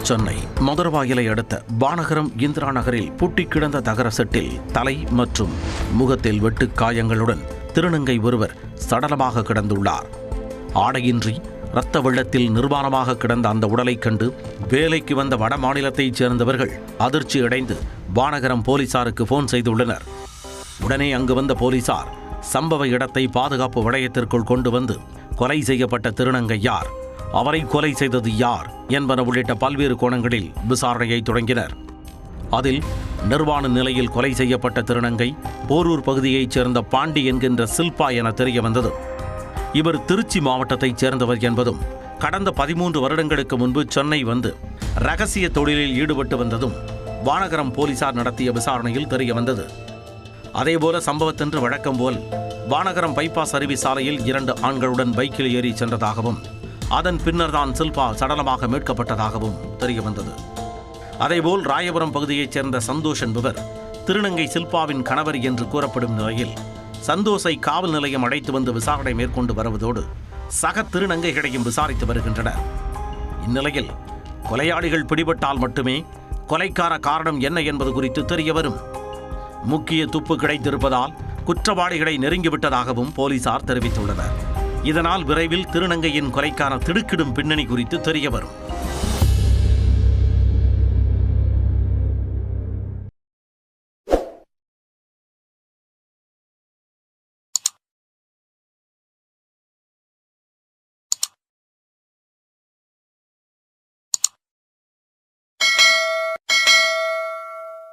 சென்னை மதுரவாயலை அடுத்த பானகரம் இந்திரா நகரில் பூட்டி கிடந்த தகர செட்டில் தலை மற்றும் முகத்தில் வெட்டு காயங்களுடன் திருநங்கை ஒருவர் சடலமாக கிடந்துள்ளார். ஆடையின்றி இரத்த வெள்ளத்தில் நிர்வாணமாக கிடந்த அந்த உடலை கண்டு வேலைக்கு வந்த வட மாநிலத்தைச் சேர்ந்தவர்கள் அதிர்ச்சி அடைந்து பானகரம் போலீசாருக்கு போன் செய்துள்ளனர். உடனே அங்கு வந்த போலீசார் சம்பவ இடத்தை பாதுகாப்பு வளையத்திற்குள் கொண்டு வந்து கொலை செய்யப்பட்ட திருநங்கை யார், அவரை கொலை செய்தது யார் என்பன உள்ளிட்ட பல்வேறு கோணங்களில் விசாரணையை தொடங்கினர். அதில் நிர்வாண நிலையில் கொலை செய்யப்பட்ட திருநங்கை போரூர் பகுதியைச் சேர்ந்த பாண்டி என்கின்ற சில்பா என தெரிய வந்தது. இவர் திருச்சி மாவட்டத்தைச் சேர்ந்தவர் என்பதும் கடந்த 13 வருடங்களுக்கு முன்பு சென்னை வந்து ரகசிய தொழிலில் ஈடுபட்டு வந்ததும் பானகரம் போலீசார் நடத்திய விசாரணையில் தெரிய வந்தது. அதேபோல சம்பவத்தன்று வழக்கம் போல் பானகரம் பைபாஸ் அருவி சாலையில் 2 ஆண்களுடன் பைக்கில் ஏறி சென்றதாகவும் அதன் பின்னர் தான் சில்பா சடலமாக மீட்கப்பட்டதாகவும் தெரிய வந்தது. அதேபோல் ராயபுரம் பகுதியைச் சேர்ந்த சந்தோஷ் என்பவர் திருநங்கை சில்பாவின் கணவர் என்று கூறப்படும் நிலையில் சந்தோஷை காவல் நிலையம் அழைத்து வந்து விசாரணை மேற்கொண்டு வருவதோடு சக திருநங்கைகளையும் விசாரித்து வருகின்றனர். இந்நிலையில் கொலையாளிகள் பிடிபட்டால் மட்டுமே கொலைக்கான காரணம் என்ன என்பது குறித்து தெரிய வரும். முக்கிய துப்பு கிடைத்திருப்பதால் குற்றவாளிகளை நெருங்கிவிட்டதாகவும் போலீசார் தெரிவித்துள்ளனர். இதனால் விரைவில் திருநங்கையின் கொலைக்கான திடுக்கிடும் பின்னணி குறித்து தெரிய வரும்.